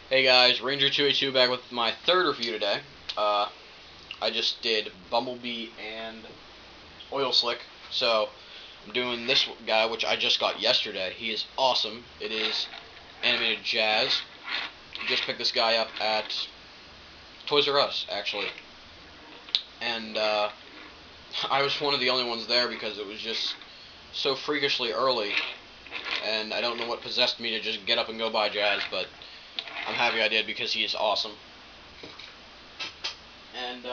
Hey guys, Ranger282 back with my third review today. I just did Bumblebee and Oil Slick, so I'm doing this guy, which I just got yesterday. He is awesome. It is Animated Jazz. Just picked this guy up at Toys R Us, actually. And I was one of the only ones there because it was just so freakishly early, and I don't know what possessed me to just get up and go buy Jazz, but I'm happy I did because he is awesome. And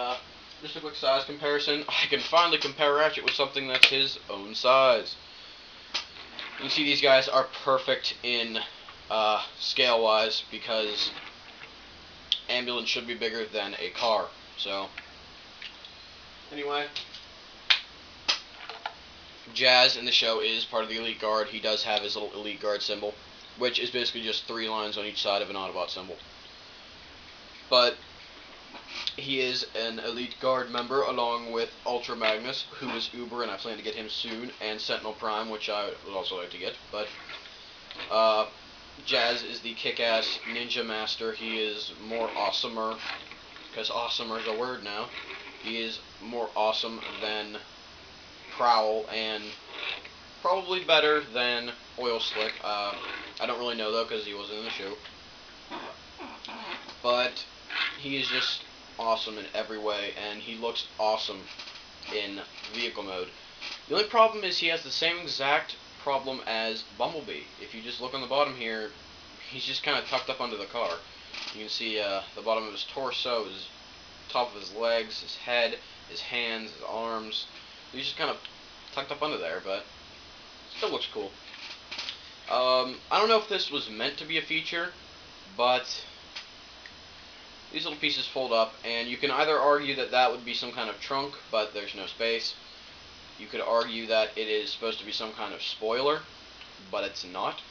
just a quick size comparison. I can finally compare Ratchet with something that's his own size. You can see these guys are perfect in scale-wise because ambulance should be bigger than a car. So, anyway, Jazz in the show is part of the Elite Guard. He does have his little Elite Guard symbol, which is basically just 3 lines on each side of an Autobot symbol. But he is an Elite Guard member along with Ultra Magnus, who is Uber, and I plan to get him soon, and Sentinel Prime, which I would also like to get. But Jazz is the kick-ass ninja master. He is more awesomer, because awesomer is a word now. He is more awesome than Prowl, and probably better than Oil Slick. I don't really know, though, because he wasn't in the show. But he is just awesome in every way, and he looks awesome in vehicle mode. The only problem is he has the same exact problem as Bumblebee. If you just look on the bottom here, he's just kind of tucked up under the car. You can see the bottom of his torso, his top of his legs, his head, his hands, his arms. He's just kind of tucked up under there, but still looks cool. I don't know if this was meant to be a feature, but these little pieces fold up, and you can either argue that that would be some kind of trunk, but there's no space. You could argue that it is supposed to be some kind of spoiler, but it's not.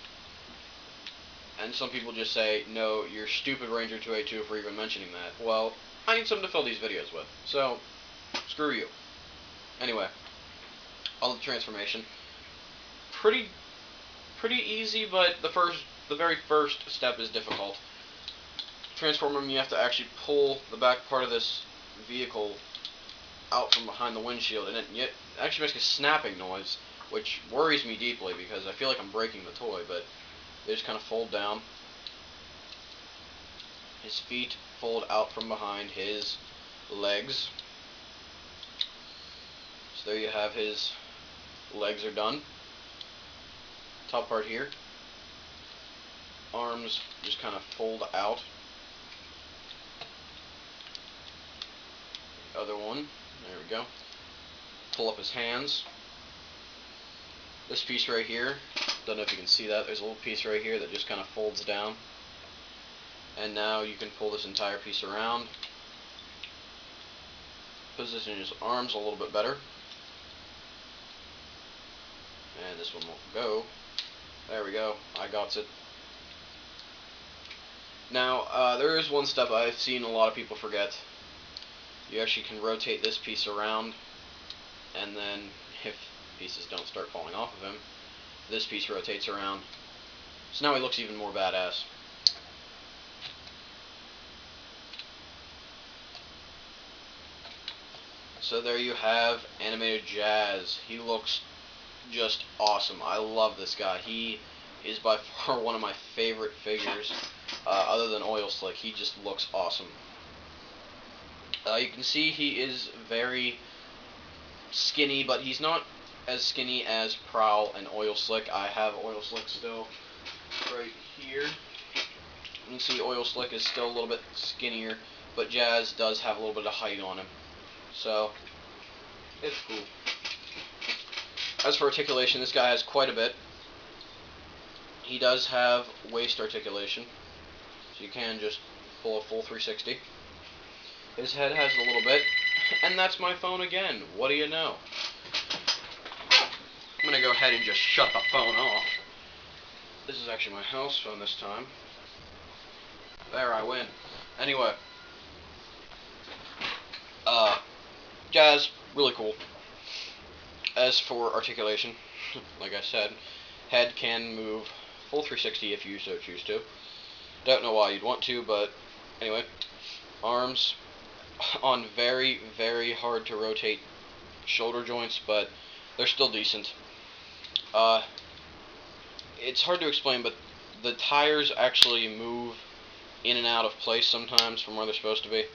And some people just say, no, you're stupid, Ranger282, for even mentioning that. Well, I need something to fill these videos with, so screw you. Anyway, all the transformation. Pretty easy, but the very first step is difficult. Transform him, you have to actually pull the back part of this vehicle out from behind the windshield, and it actually makes a snapping noise, which worries me deeply because I feel like I'm breaking the toy, but they just kind of fold down. His feet fold out from behind his legs. So there you have his legs are done. Top part here. Arms just kind of fold out. Other one, there we go. Pull up his hands. This piece right here, don't know if you can see that, there's a little piece right here that just kind of folds down. And now you can pull this entire piece around. Position his arms a little bit better. And this one won't go. There we go, I got it. Now, there is one step I've seen a lot of people forget. You actually can rotate this piece around, and then if pieces don't start falling off of him, this piece rotates around. So now he looks even more badass. So there you have Animated Jazz. He looks just awesome. I love this guy. He is by far one of my favorite figures, other than Oil Slick. He just looks awesome. You can see he is very skinny, but he's not as skinny as Prowl and Oil Slick. I have Oil Slick still right here. You can see Oil Slick is still a little bit skinnier, but Jazz does have a little bit of height on him. So, it's cool. As for articulation, this guy has quite a bit. He does have waist articulation, so you can just pull a full 360. His head has a little bit, and that's my phone again. What do you know? I'm going to go ahead and just shut the phone off. This is actually my house phone this time. There, I win. Anyway. Jazz, really cool. As for articulation, like I said, head can move full 360 if you so choose to. Don't know why you'd want to, but anyway. Arms on very, very hard to rotate shoulder joints, but they're still decent. It's hard to explain, but the tires actually move in and out of place sometimes from where they're supposed to be.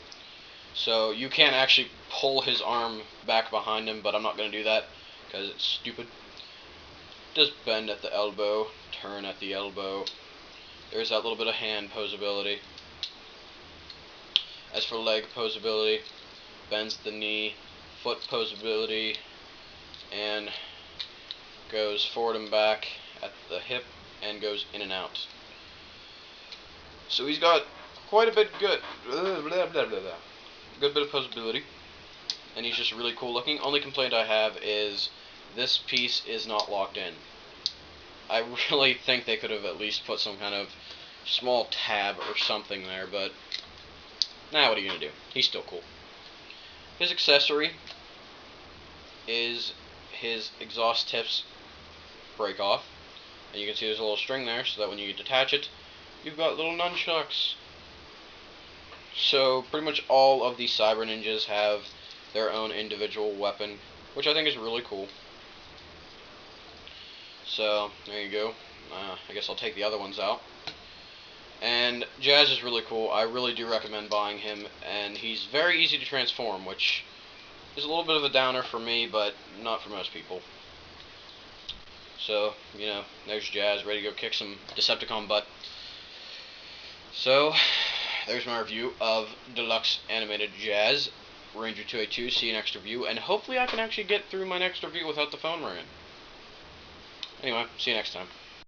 So you can actually pull his arm back behind him, but I'm not going to do that because it's stupid. Does bend at the elbow, turn at the elbow. There's that little bit of hand posability. As for leg posability, bends the knee, foot posability, and goes forward and back at the hip and goes in and out. So he's got quite a bit good bit of posability, and he's just really cool looking. Only complaint I have is this piece is not locked in. I really think they could have at least put some kind of small tab or something there, but nah, what are you gonna do? He's still cool. His accessory is his exhaust tips break off, and you can see there's a little string there so that when you detach it, you've got little nunchucks. So pretty much all of the Cyber Ninjas have their own individual weapon, which I think is really cool. So there you go. I guess I'll take the other ones out. And Jazz is really cool. I really do recommend buying him, and he's very easy to transform, which is a little bit of a downer for me, but not for most people. So, you know, there's Jazz, ready to go kick some Decepticon butt. So, there's my review of Deluxe Animated Jazz, Ranger 282. See you next review, and hopefully I can actually get through my next review without the phone ringing. Anyway, see you next time.